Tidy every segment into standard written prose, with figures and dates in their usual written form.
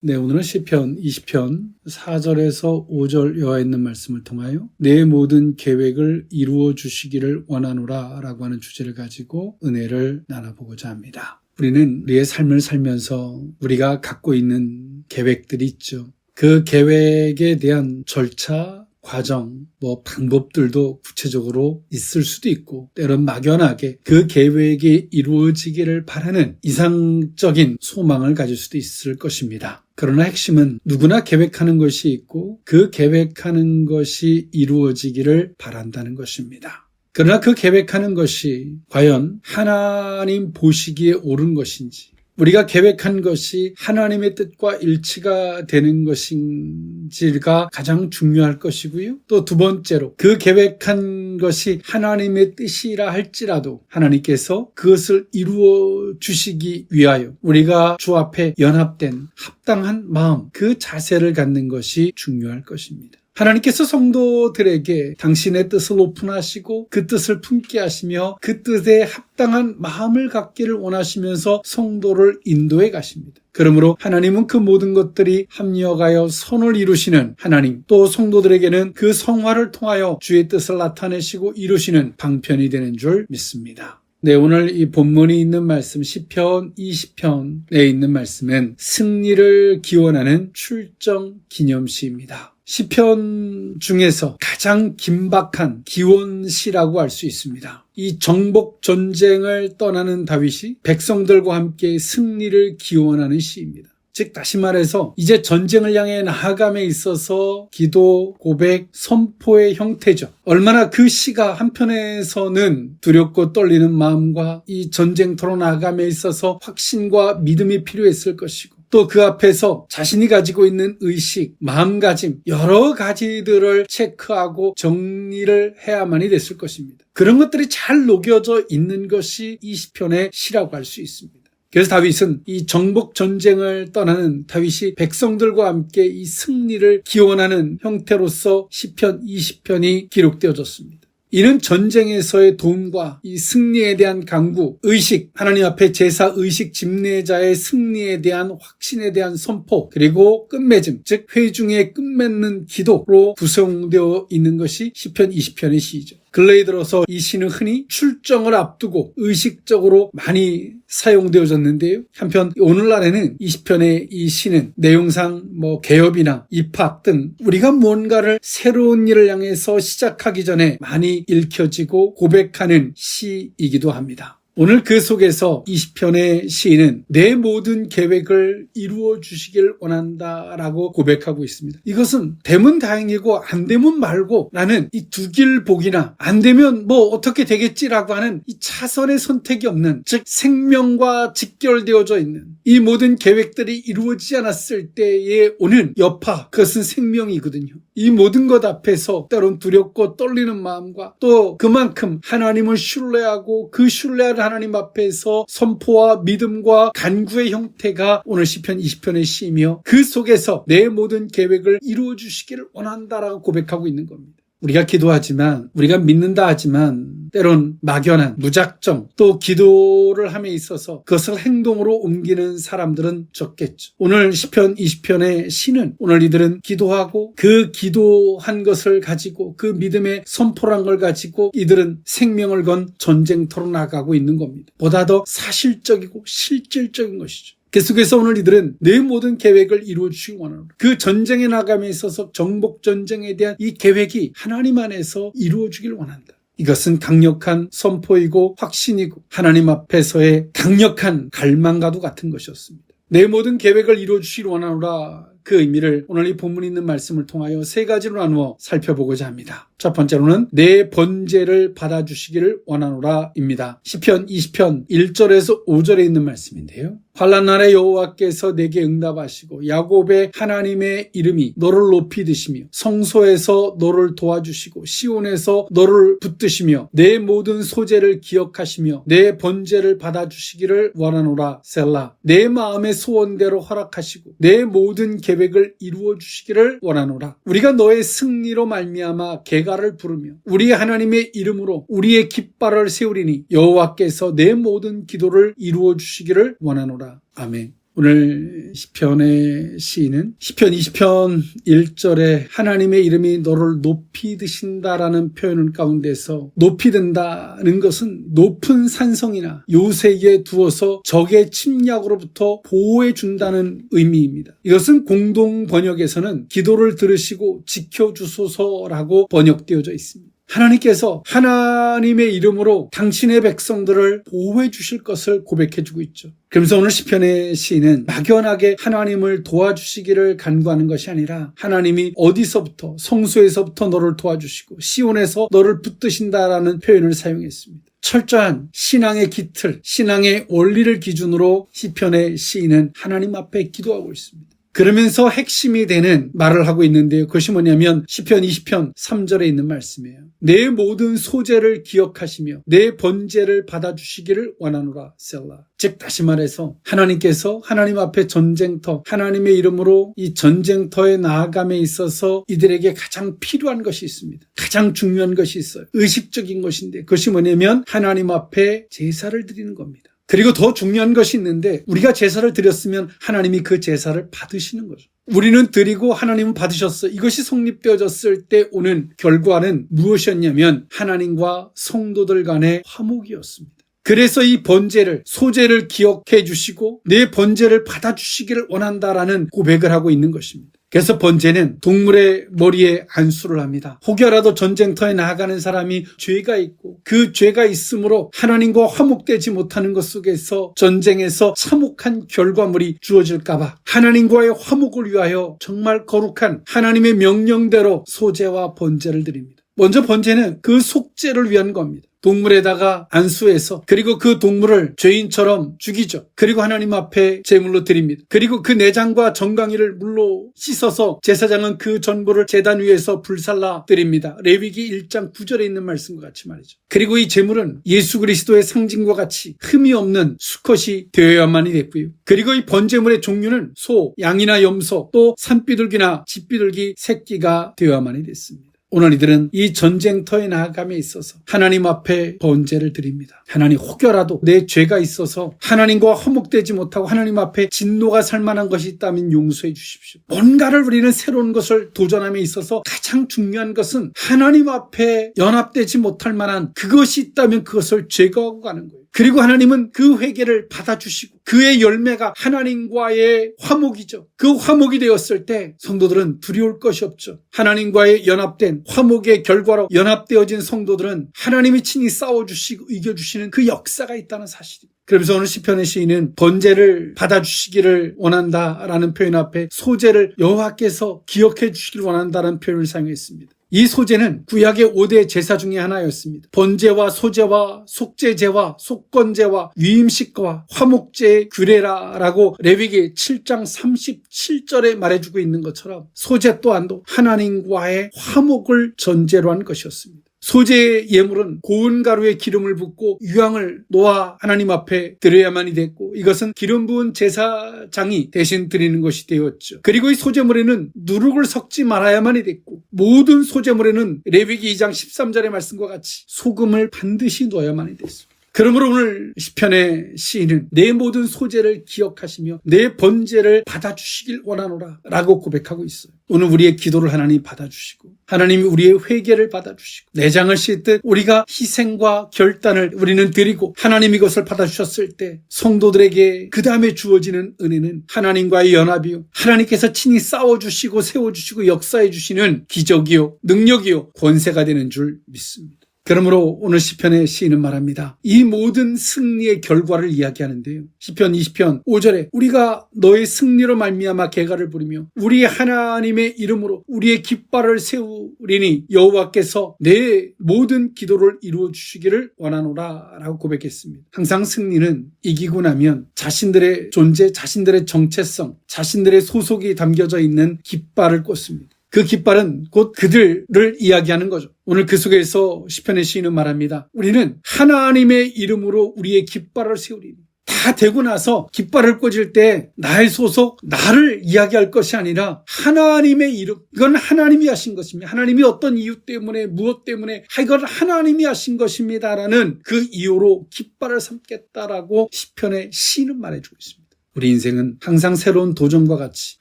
네, 오늘은 시편 20편 4절에서 5절 여와 있는 말씀을 통하여 내 모든 계획을 이루어 주시기를 원하노라 라고 하는 주제를 가지고 은혜를 나눠보고자 합니다. 우리는 우리의 삶을 살면서 우리가 갖고 있는 계획들이 있죠. 그 계획에 대한 절차, 과정, 방법들도 구체적으로 있을 수도 있고 때론 막연하게 그 계획이 이루어지기를 바라는 이상적인 소망을 가질 수도 있을 것입니다. 그러나 핵심은 누구나 계획하는 것이 있고 그 계획하는 것이 이루어지기를 바란다는 것입니다. 그러나 그 계획하는 것이 과연 하나님 보시기에 옳은 것인지, 우리가 계획한 것이 하나님의 뜻과 일치가 되는 것인지가 가장 중요할 것이고요. 또 두 번째로 그 계획한 것이 하나님의 뜻이라 할지라도 하나님께서 그것을 이루어 주시기 위하여 우리가 주 앞에 연합된 합당한 마음, 그 자세를 갖는 것이 중요할 것입니다. 하나님께서 성도들에게 당신의 뜻을 오픈하시고 그 뜻을 품게 하시며 그 뜻에 합당한 마음을 갖기를 원하시면서 성도를 인도해 가십니다. 그러므로 하나님은 그 모든 것들이 합력하여 선을 이루시는 하나님, 또 성도들에게는 그 성화를 통하여 주의 뜻을 나타내시고 이루시는 방편이 되는 줄 믿습니다. 네, 오늘 이 본문이 있는 말씀, 시편 20편에 있는 말씀은 승리를 기원하는 출정 기념시입니다. 시편 중에서 가장 긴박한 기원시라고 할 수 있습니다. 이 정복 전쟁을 떠나는 다윗이 백성들과 함께 승리를 기원하는 시입니다. 즉 다시 말해서 이제 전쟁을 향해 나아감에 있어서 기도, 고백, 선포의 형태죠. 얼마나 그 시가 한편에서는 두렵고 떨리는 마음과 이 전쟁터로 나아감에 있어서 확신과 믿음이 필요했을 것이고, 또 그 앞에서 자신이 가지고 있는 의식, 마음가짐 여러 가지들을 체크하고 정리를 해야만이 됐을 것입니다. 그런 것들이 잘 녹여져 있는 것이 이 시편의 시라고 할 수 있습니다. 그래서 다윗은 이 정복 전쟁을 떠나는 다윗이 백성들과 함께 이 승리를 기원하는 형태로서 시편 20편이 기록되어졌습니다. 이는 전쟁에서의 도움과 이 승리에 대한 강구, 의식, 하나님 앞에 제사 의식 집례자의 승리에 대한 확신에 대한 선포, 그리고 끝맺음, 즉 회중의 끝맺는 기도로 구성되어 있는 것이 시편 20편의 시이죠. 근래에 들어서 이 시는 흔히 출정을 앞두고 의식적으로 많이 사용되어졌는데요. 한편 오늘날에는 20편의 이 시는 내용상 개업이나 입학 등 우리가 뭔가를 새로운 일을 향해서 시작하기 전에 많이 읽혀지고 고백하는 시이기도 합니다. 오늘 그 속에서 20편의 시인은 내 모든 계획을 이루어 주시길 원한다라고 고백하고 있습니다. 이것은 되면 다행이고 안 되면 말고 라는 이 두 길 복이나 안 되면 어떻게 되겠지라고 하는 이 차선의 선택이 없는, 즉 생명과 직결되어져 있는 이 모든 계획들이 이루어지지 않았을 때에 오는 여파, 그것은 생명이거든요. 이 모든 것 앞에서 때론 두렵고 떨리는 마음과 또 그만큼 하나님을 신뢰하고 그 신뢰하는 하나님 앞에서 선포와 믿음과 간구의 형태가 오늘 시편 20편의 시이며 그 속에서 내 모든 계획을 이루어 주시기를 원한다라고 고백하고 있는 겁니다. 우리가 기도하지만, 우리가 믿는다 하지만 때론 막연한 무작정, 또 기도를 함에 있어서 그것을 행동으로 옮기는 사람들은 적겠죠. 오늘 시편 20편의 시는 오늘 이들은 기도하고 그 기도한 것을 가지고 그 믿음의 선포란 걸 가지고 이들은 생명을 건 전쟁터로 나가고 있는 겁니다. 보다 더 사실적이고 실질적인 것이죠. 그 속에서 오늘 이들은 내 모든 계획을 이루어 주시기 원하노라. 그 전쟁에 나감에 있어서 정복 전쟁에 대한 이 계획이 하나님 안에서 이루어 주길 원한다. 이것은 강력한 선포이고 확신이고 하나님 앞에서의 강력한 갈망과도 같은 것이었습니다. 내 모든 계획을 이루어 주시기 원하노라. 그 의미를 오늘 이 본문에 있는 말씀을 통하여 세 가지로 나누어 살펴보고자 합니다. 첫 번째로는 내 번제를 받아주시기를 원하노라입니다. 시편 20편 1절에서 5절에 있는 말씀인데요. 환난 날에 여호와께서 내게 응답하시고 야곱의 하나님의 이름이 너를 높이 드시며 성소에서 너를 도와주시고 시온에서 너를 붙드시며 내 모든 소재를 기억하시며 내 번제를 받아주시기를 원하노라. 셀라. 내 마음의 소원대로 허락하시고 내 모든 계획을 이루어 주시기를 원하노라. 우리가 너의 승리로 말미암아 개가를 부르며 우리 하나님의 이름으로 우리의 깃발을 세우리니 여호와께서 내 모든 기도를 이루어 주시기를 원하노라. 아멘. 오늘 시편의 시인은 시편 20편 1절에 하나님의 이름이 너를 높이 드신다라는 표현 가운데서 높이 든다는 것은 높은 산성이나 요새에 두어서 적의 침략으로부터 보호해 준다는 의미입니다. 이것은 공동 번역에서는 기도를 들으시고 지켜주소서라고 번역되어져 있습니다. 하나님께서 하나님의 이름으로 당신의 백성들을 보호해 주실 것을 고백해 주고 있죠. 그러면서 오늘 시편의 시인은 막연하게 하나님을 도와주시기를 간구하는 것이 아니라 하나님이 어디서부터 성소에서부터 너를 도와주시고 시온에서 너를 붙드신다라는 표현을 사용했습니다. 철저한 신앙의 기틀, 신앙의 원리를 기준으로 시편의 시인은 하나님 앞에 기도하고 있습니다. 그러면서 핵심이 되는 말을 하고 있는데요. 그것이 뭐냐면 시편 20편 3절에 있는 말씀이에요. 내 모든 소재를 기억하시며 내 번제를 받아주시기를 원하노라 셀라. 즉 다시 말해서 하나님께서 하나님 앞에 전쟁터, 하나님의 이름으로 이 전쟁터에 나아감에 있어서 이들에게 가장 필요한 것이 있습니다. 가장 중요한 것이 있어요. 의식적인 것인데 그것이 뭐냐면 하나님 앞에 제사를 드리는 겁니다. 그리고 더 중요한 것이 있는데 우리가 제사를 드렸으면 하나님이 그 제사를 받으시는 거죠. 우리는 드리고 하나님은 받으셨어. 이것이 성립되어졌을 때 오는 결과는 무엇이었냐면 하나님과 성도들 간의 화목이었습니다. 그래서 이 번제를, 소제를 기억해 주시고 내 번제를 받아주시기를 원한다라는 고백을 하고 있는 것입니다. 그래서 번제는 동물의 머리에 안수를 합니다. 혹여라도 전쟁터에 나아가는 사람이 죄가 있고 그 죄가 있으므로 하나님과 화목되지 못하는 것 속에서 전쟁에서 참혹한 결과물이 주어질까 봐 하나님과의 화목을 위하여 정말 거룩한 하나님의 명령대로 소제와 번제를 드립니다. 먼저 번제는 그 속죄를 위한 겁니다. 동물에다가 안수해서 그리고 그 동물을 죄인처럼 죽이죠. 그리고 하나님 앞에 제물로 드립니다. 그리고 그 내장과 정강이를 물로 씻어서 제사장은 그 전부를 제단 위에서 불살라 드립니다. 레위기 1장 9절에 있는 말씀과 같이 말이죠. 그리고 이 제물은 예수 그리스도의 상징과 같이 흠이 없는 수컷이 되어야만이 됐고요. 그리고 이 번제물의 종류는 소, 양이나 염소, 또 산비둘기나 집비둘기 새끼가 되어야만이 됐습니다. 오늘 이들은 이 전쟁터에 나아감에 있어서 하나님 앞에 번제를 드립니다. 하나님 혹여라도 내 죄가 있어서 하나님과 화목되지 못하고 하나님 앞에 진노가 살 만한 것이 있다면 용서해 주십시오. 뭔가를 우리는 새로운 것을 도전함에 있어서 가장 중요한 것은 하나님 앞에 연합되지 못할 만한 그것이 있다면 그것을 제거하고 가는 거예요. 그리고 하나님은 그 회개를 받아주시고 그의 열매가 하나님과의 화목이죠. 그 화목이 되었을 때 성도들은 두려울 것이 없죠. 하나님과의 연합된 화목의 결과로 연합되어진 성도들은 하나님이 친히 싸워주시고 이겨주시는 그 역사가 있다는 사실입니다. 그러면서 오늘 시편의 시인은 번제를 받아주시기를 원한다라는 표현 앞에 소제를 여호와께서 기억해 주시기를 원한다라는 표현을 사용했습니다. 이 소제는 구약의 5대 제사 중에 하나였습니다. 번제와 소제와 속죄제와 속건제와 위임식과 화목제의 규례라라고 레위기 7장 37절에 말해주고 있는 것처럼 소제 또한도 하나님과의 화목을 전제로 한 것이었습니다. 소제의 예물은 고운 가루에 기름을 붓고 유향을 놓아 하나님 앞에 드려야만이 됐고 이것은 기름 부은 제사장이 대신 드리는 것이 되었죠. 그리고 이 소제물에는 누룩을 섞지 말아야만이 됐고 모든 소제물에는 레위기 2장 13절의 말씀과 같이 소금을 반드시 넣어야만이 됐습니다. 그러므로 오늘 시편의 시인은 내 모든 소제를 기억하시며 내 번제를 받아주시길 원하노라 라고 고백하고 있어요. 오늘 우리의 기도를 하나님이 받아주시고 하나님이 우리의 회개를 받아주시고 내장을 씻듯 우리가 희생과 결단을 우리는 드리고 하나님이 이것을 받아주셨을 때 성도들에게 그 다음에 주어지는 은혜는 하나님과의 연합이요 하나님께서 친히 싸워주시고 세워주시고 역사해 주시는 기적이요 능력이요 권세가 되는 줄 믿습니다. 그러므로 오늘 시편의 시인은 말합니다. 이 모든 승리의 결과를 이야기하는데요. 시편 20편 5절에 우리가 너의 승리로 말미암아 개가를 부리며 우리 하나님의 이름으로 우리의 깃발을 세우리니 여호와께서 내 모든 기도를 이루어 주시기를 원하노라 라고 고백했습니다. 항상 승리는 이기고 나면 자신들의 존재, 자신들의 정체성, 자신들의 소속이 담겨져 있는 깃발을 꽂습니다. 그 깃발은 곧 그들을 이야기하는 거죠. 오늘 그 속에서 시편의 시인은 말합니다. 우리는 하나님의 이름으로 우리의 깃발을 세우리니 다 되고 나서 깃발을 꽂을 때 나의 소속, 나를 이야기할 것이 아니라 하나님의 이름, 이건 하나님이 하신 것입니다. 하나님이 어떤 이유 때문에 무엇 때문에 이건 하나님이 하신 것입니다라는 그 이유로 깃발을 삼겠다라고 시편의 시인은 말해주고 있습니다. 우리 인생은 항상 새로운 도전과 같이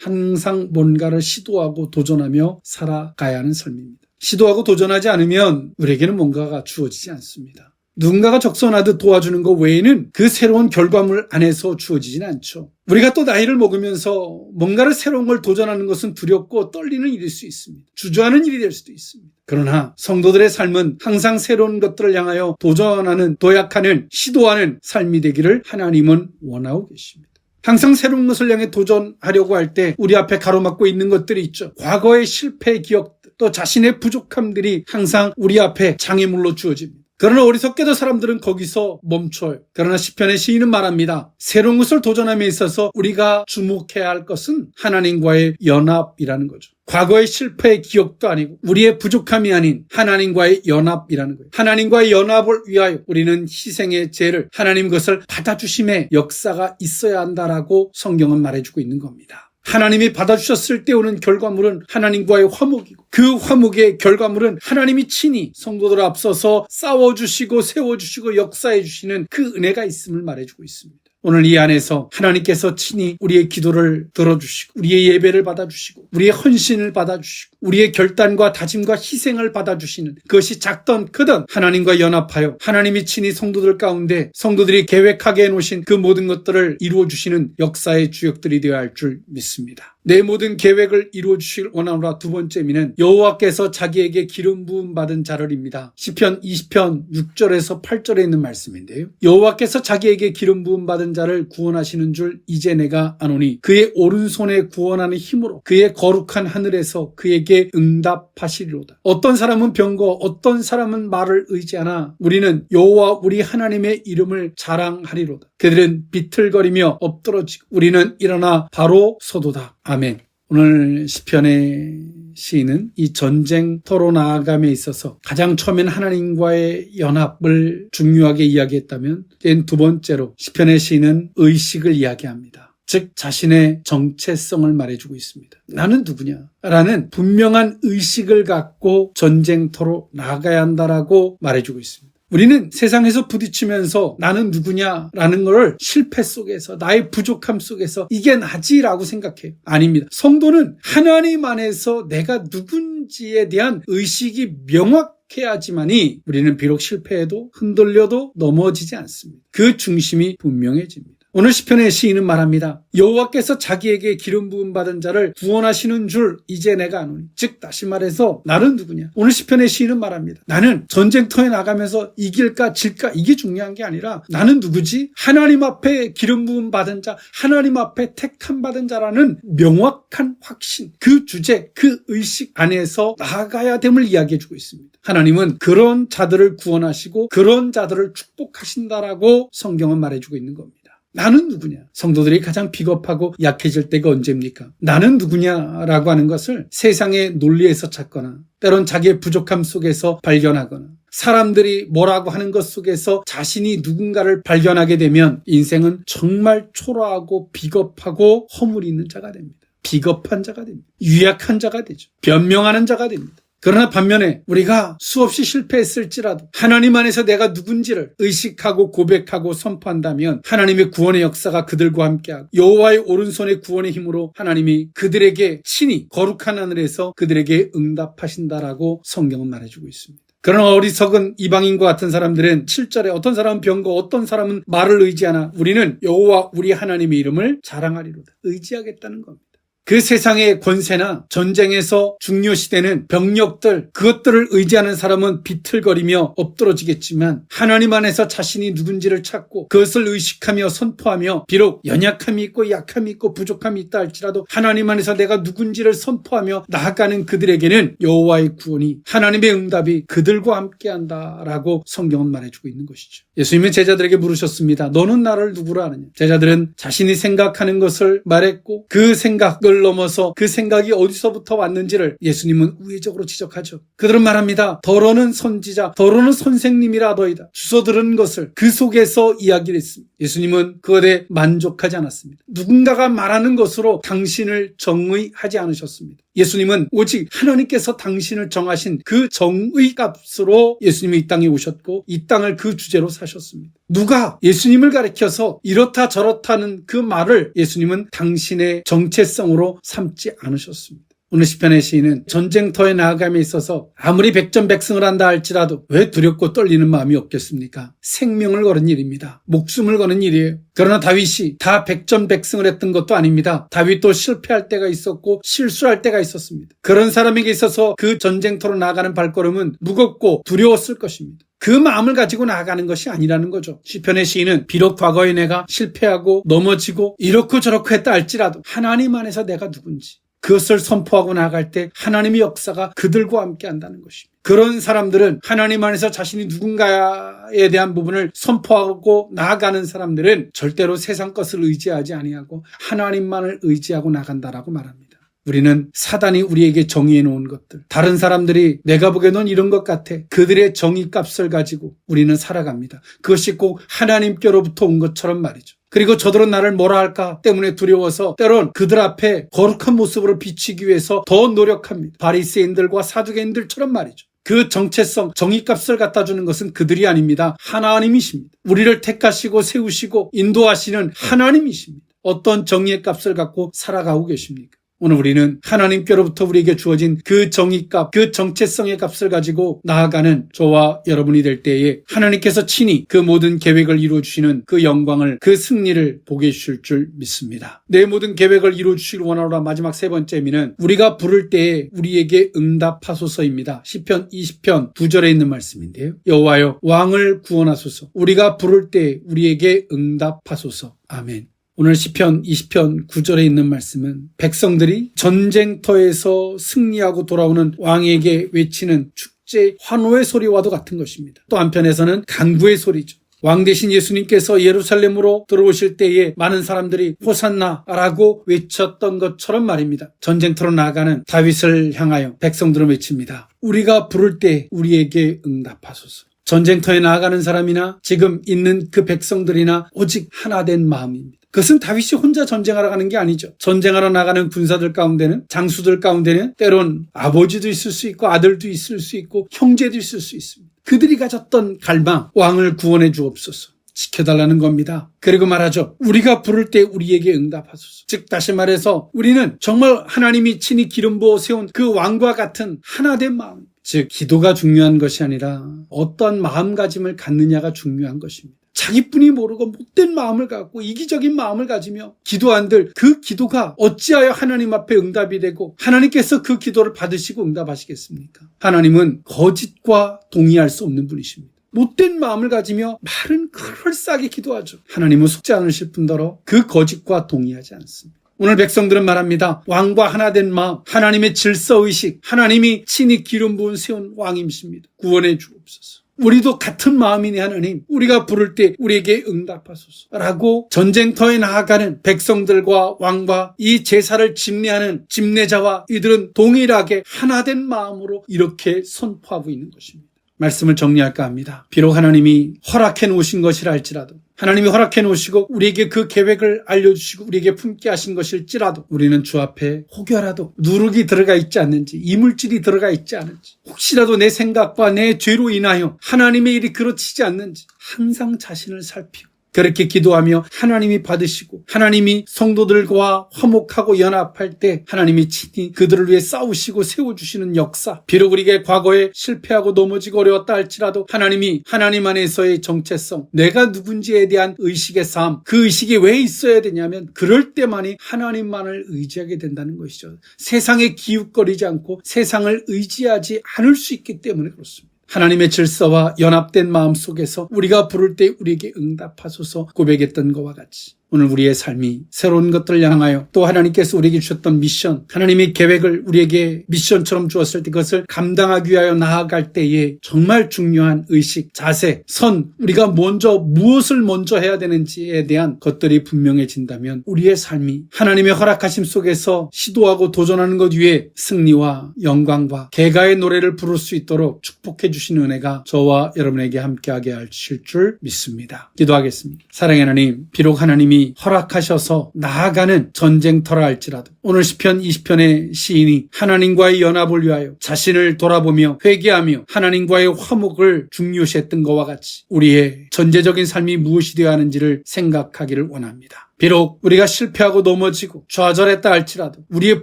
항상 뭔가를 시도하고 도전하며 살아가야 하는 삶입니다. 시도하고 도전하지 않으면 우리에게는 뭔가가 주어지지 않습니다. 누군가가 적선하듯 도와주는 것 외에는 그 새로운 결과물 안에서 주어지진 않죠. 우리가 또 나이를 먹으면서 뭔가를 새로운 걸 도전하는 것은 두렵고 떨리는 일일 수 있습니다. 주저하는 일이 될 수도 있습니다. 그러나 성도들의 삶은 항상 새로운 것들을 향하여 도전하는, 도약하는, 시도하는 삶이 되기를 하나님은 원하고 계십니다. 항상 새로운 것을 향해 도전하려고 할 때 우리 앞에 가로막고 있는 것들이 있죠. 과거의 실패의 기억들, 또 자신의 부족함들이 항상 우리 앞에 장애물로 주어집니다. 그러나 어리석게도 사람들은 거기서 멈춰요. 그러나 시편의 시인은 말합니다. 새로운 것을 도전함에 있어서 우리가 주목해야 할 것은 하나님과의 연합이라는 거죠. 과거의 실패의 기억도 아니고 우리의 부족함이 아닌 하나님과의 연합이라는 거예요. 하나님과의 연합을 위하여 우리는 희생의 죄를, 하나님 것을 받아주심의 역사가 있어야 한다라고 성경은 말해주고 있는 겁니다. 하나님이 받아주셨을 때 오는 결과물은 하나님과의 화목이고 그 화목의 결과물은 하나님이 친히 성도들 앞서서 싸워주시고 세워주시고 역사해주시는 그 은혜가 있음을 말해주고 있습니다. 오늘 이 안에서 하나님께서 친히 우리의 기도를 들어주시고 우리의 예배를 받아주시고 우리의 헌신을 받아주시고 우리의 결단과 다짐과 희생을 받아주시는, 그것이 작든 크든 하나님과 연합하여 하나님이 친히 성도들 가운데 성도들이 계획하게 해놓으신 그 모든 것들을 이루어주시는 역사의 주역들이 되어야 할 줄 믿습니다. 내 모든 계획을 이루어주시길 원하노라. 두 번째 의미는 여호와께서 자기에게 기름 부음 받은 자를입니다. 시편 20편 6절에서 8절에 있는 말씀인데요. 여호와께서 자기에게 기름 부음 받은 자를 구원하시는 줄 이제 내가 아노니 그의 오른손에 구원하는 힘으로 그의 거룩한 하늘에서 그에게 응답하시리로다. 어떤 사람은 병거, 어떤 사람은 말을 의지하나 우리는 여호와 우리 하나님의 이름을 자랑하리로다. 그들은 비틀거리며 엎드러지고 우리는 일어나 바로 서도다. 아멘. 오늘 시편의 시인은 이 전쟁터로 나아감에 있어서 가장 처음엔 하나님과의 연합을 중요하게 이야기했다면 두 번째로 시편의 시인은 의식을 이야기합니다. 즉 자신의 정체성을 말해주고 있습니다. 나는 누구냐? 라는 분명한 의식을 갖고 전쟁터로 나아가야 한다라고 말해주고 있습니다. 우리는 세상에서 부딪히면서 나는 누구냐라는 걸 실패 속에서, 나의 부족함 속에서 이게 나지라고 생각해요. 아닙니다. 성도는 하나님 안에서 내가 누군지에 대한 의식이 명확해야지만이 우리는 비록 실패해도 흔들려도 넘어지지 않습니다. 그 중심이 분명해집니다. 오늘 시편의 시인은 말합니다. 여호와께서 자기에게 기름 부음 받은 자를 구원하시는 줄 이제 내가 아노니. 즉 다시 말해서 나는 누구냐? 오늘 시편의 시인은 말합니다. 나는 전쟁터에 나가면서 이길까 질까 이게 중요한 게 아니라 나는 누구지? 하나님 앞에 기름 부음 받은 자, 하나님 앞에 택함 받은 자라는 명확한 확신, 그 주제, 그 의식 안에서 나아가야 됨을 이야기해 주고 있습니다. 하나님은 그런 자들을 구원하시고 그런 자들을 축복하신다라고 성경은 말해주고 있는 겁니다. 나는 누구냐? 성도들이 가장 비겁하고 약해질 때가 언제입니까? 나는 누구냐라고 하는 것을 세상의 논리에서 찾거나 때론 자기의 부족함 속에서 발견하거나 사람들이 뭐라고 하는 것 속에서 자신이 누군가를 발견하게 되면 인생은 정말 초라하고 비겁하고 허물이 있는 자가 됩니다. 비겁한 자가 됩니다. 유약한 자가 되죠. 변명하는 자가 됩니다. 그러나 반면에 우리가 수없이 실패했을지라도 하나님 안에서 내가 누군지를 의식하고 고백하고 선포한다면 하나님의 구원의 역사가 그들과 함께하고 여호와의 오른손의 구원의 힘으로 하나님이 그들에게 친히 거룩한 하늘에서 그들에게 응답하신다라고 성경은 말해주고 있습니다. 그러나 어리석은 이방인과 같은 사람들은 7절에 어떤 사람은 병거, 어떤 사람은 말을 의지하나 우리는 여호와 우리 하나님의 이름을 자랑하리로다. 의지하겠다는 겁니다. 그 세상의 권세나 전쟁에서 중요시되는 병력들, 그것들을 의지하는 사람은 비틀거리며 엎드러지겠지만 하나님 안에서 자신이 누군지를 찾고 그것을 의식하며 선포하며 비록 연약함이 있고 약함이 있고 부족함이 있다 할지라도 하나님 안에서 내가 누군지를 선포하며 나아가는 그들에게는 여호와의 구원이, 하나님의 응답이 그들과 함께한다라고 성경은 말해주고 있는 것이죠. 예수님은 제자들에게 물으셨습니다. 너는 나를 누구라 하느냐? 제자들은 자신이 생각하는 것을 말했고 그 생각을 넘어서 그 생각이 어디서부터 왔는지를 예수님은 우회적으로 지적하죠. 그들은 말합니다. 더러는 선지자, 더러는 선생님이라더이다. 주워 들은 것을 그 속에서 이야기를 했습니다. 예수님은 그것에 만족하지 않았습니다. 누군가가 말하는 것으로 당신을 정의하지 않으셨습니다. 예수님은 오직 하나님께서 당신을 정하신 그 정의 값으로 예수님이 이 땅에 오셨고 이 땅을 그 주제로 사셨습니다. 누가 예수님을 가리켜서 이렇다 저렇다는 그 말을 예수님은 당신의 정체성으로 삼지 않으셨습니다. 오늘 시편의 시인은 전쟁터에 나아감에 있어서 아무리 백전백승을 한다 할지라도 왜 두렵고 떨리는 마음이 없겠습니까? 생명을 거는 일입니다. 목숨을 거는 일이에요. 그러나 다윗이 다 백전백승을 했던 것도 아닙니다. 다윗도 실패할 때가 있었고 실수할 때가 있었습니다. 그런 사람에게 있어서 그 전쟁터로 나아가는 발걸음은 무겁고 두려웠을 것입니다. 그 마음을 가지고 나아가는 것이 아니라는 거죠. 시편의 시인은 비록 과거에 내가 실패하고 넘어지고 이렇고 저렇고 했다 할지라도 하나님 안에서 내가 누군지 그것을 선포하고 나아갈 때 하나님의 역사가 그들과 함께 한다는 것입니다. 그런 사람들은 하나님 안에서 자신이 누군가에 대한 부분을 선포하고 나아가는 사람들은 절대로 세상 것을 의지하지 아니하고 하나님만을 의지하고 나간다라고 말합니다. 우리는 사단이 우리에게 정의해 놓은 것들, 다른 사람들이 내가 보기에는 이런 것 같아, 그들의 정의값을 가지고 우리는 살아갑니다. 그것이 꼭 하나님께로부터 온 것처럼 말이죠. 그리고 저들은 나를 뭐라 할까 때문에 두려워서 때론 그들 앞에 거룩한 모습으로 비치기 위해서 더 노력합니다. 바리새인들과 사두개인들처럼 말이죠. 그 정체성, 정의값을 갖다 주는 것은 그들이 아닙니다. 하나님이십니다. 우리를 택하시고 세우시고 인도하시는 하나님이십니다. 어떤 정의의 값을 갖고 살아가고 계십니까? 오늘 우리는 하나님께로부터 우리에게 주어진 그 정의값, 그 정체성의 값을 가지고 나아가는 저와 여러분이 될 때에 하나님께서 친히 그 모든 계획을 이루어주시는 그 영광을, 그 승리를 보게 해주실 줄 믿습니다. 내 모든 계획을 이루어주시길 원하노라. 마지막 세 번째 의미는 우리가 부를 때에 우리에게 응답하소서입니다. 시편 20편 9절에 있는 말씀인데요. 여호와여 왕을 구원하소서. 우리가 부를 때에 우리에게 응답하소서. 아멘. 오늘 시편 20편 9절에 있는 말씀은 백성들이 전쟁터에서 승리하고 돌아오는 왕에게 외치는 축제 환호의 소리와도 같은 것입니다. 또 한편에서는 간구의 소리죠. 왕 대신 예수님께서 예루살렘으로 들어오실 때에 많은 사람들이 호산나라고 외쳤던 것처럼 말입니다. 전쟁터로 나아가는 다윗을 향하여 백성들은 외칩니다. 우리가 부를 때 우리에게 응답하소서. 전쟁터에 나아가는 사람이나 지금 있는 그 백성들이나 오직 하나 된 마음입니다. 그것은 다윗이 혼자 전쟁하러 가는 게 아니죠. 전쟁하러 나가는 군사들 가운데는, 장수들 가운데는 때론 아버지도 있을 수 있고 아들도 있을 수 있고 형제도 있을 수 있습니다. 그들이 가졌던 갈망, 왕을 구원해 주옵소서. 지켜달라는 겁니다. 그리고 말하죠. 우리가 부를 때 우리에게 응답하소서. 즉 다시 말해서 우리는 정말 하나님이 친히 기름 부어 세운 그 왕과 같은 하나된 마음, 즉 기도가 중요한 것이 아니라 어떤 마음가짐을 갖느냐가 중요한 것입니다. 자기뿐이 모르고 못된 마음을 갖고 이기적인 마음을 가지며 기도한들 그 기도가 어찌하여 하나님 앞에 응답이 되고 하나님께서 그 기도를 받으시고 응답하시겠습니까? 하나님은 거짓과 동의할 수 없는 분이십니다. 못된 마음을 가지며 말은 그럴싸하게 기도하죠. 하나님은 속지 않으실 뿐더러 그 거짓과 동의하지 않습니다. 오늘 백성들은 말합니다. 왕과 하나된 마음, 하나님의 질서의식, 하나님이 친히 기름 부은 세운 왕임이십니다. 구원해 주옵소서. 우리도 같은 마음이니 하나님, 우리가 부를 때 우리에게 응답하소서 라고 전쟁터에 나아가는 백성들과 왕과 이 제사를 집례하는 집례자와 이들은 동일하게 하나된 마음으로 이렇게 선포하고 있는 것입니다. 말씀을 정리할까 합니다. 비록 하나님이 허락해 놓으신 것이라 할지라도, 하나님이 허락해 놓으시고 우리에게 그 계획을 알려주시고 우리에게 품게 하신 것일지라도 우리는 주 앞에 혹여라도 누룩이 들어가 있지 않는지, 이물질이 들어가 있지 않은지, 혹시라도 내 생각과 내 죄로 인하여 하나님의 일이 그렇지지 않는지 항상 자신을 살피고 그렇게 기도하며 하나님이 받으시고 하나님이 성도들과 화목하고 연합할 때 하나님이 친히 그들을 위해 싸우시고 세워주시는 역사, 비록 우리에게 과거에 실패하고 넘어지고 어려웠다 할지라도 하나님이 하나님 안에서의 정체성, 내가 누군지에 대한 의식의 삶, 그 의식이 왜 있어야 되냐면 그럴 때만이 하나님만을 의지하게 된다는 것이죠. 세상에 기웃거리지 않고 세상을 의지하지 않을 수 있기 때문에 그렇습니다. 하나님의 질서와 연합된 마음 속에서 우리가 부를 때 우리에게 응답하소서 고백했던 것과 같이 오늘 우리의 삶이 새로운 것들을 향하여 또 하나님께서 우리에게 주셨던 미션, 하나님의 계획을 우리에게 미션처럼 주었을 때 그것을 감당하기 위하여 나아갈 때에 정말 중요한 의식, 자세, 선, 우리가 무엇을 먼저 해야 되는지에 대한 것들이 분명해진다면 우리의 삶이 하나님의 허락하심 속에서 시도하고 도전하는 것 위에 승리와 영광과 개가의 노래를 부를 수 있도록 축복해 주신 은혜가 저와 여러분에게 함께하게 하실 줄 믿습니다. 기도하겠습니다. 사랑의 하나님, 비록 하나님이 하나님이 허락하셔서 나아가는 전쟁터라 할지라도 오늘 시편 20편의 시인이 하나님과의 연합을 위하여 자신을 돌아보며 회개하며 하나님과의 화목을 중요시했던 것과 같이 우리의 전제적인 삶이 무엇이 되어야 하는지를 생각하기를 원합니다. 비록 우리가 실패하고 넘어지고 좌절했다 할지라도 우리의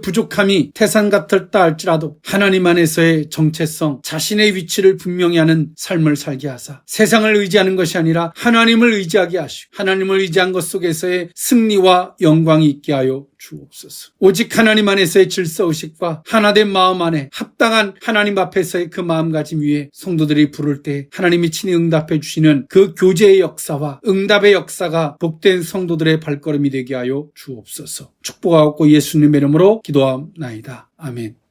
부족함이 태산 같았다 할지라도 하나님 안에서의 정체성, 자신의 위치를 분명히 하는 삶을 살게 하사 세상을 의지하는 것이 아니라 하나님을 의지하게 하시고 하나님을 의지한 것 속에서의 승리와 영광이 있게 하여 주옵소서. 오직 하나님 안에서의 질서의식과 하나된 마음 안에 합당한 하나님 앞에서의 그 마음가짐 위에 성도들이 부를 때 하나님이 친히 응답해 주시는 그 교제의 역사와 응답의 역사가 복된 성도들의 발걸음이 되게 하여 주옵소서. 축복하옵고 예수님의 이름으로 기도하옵나이다. 아멘.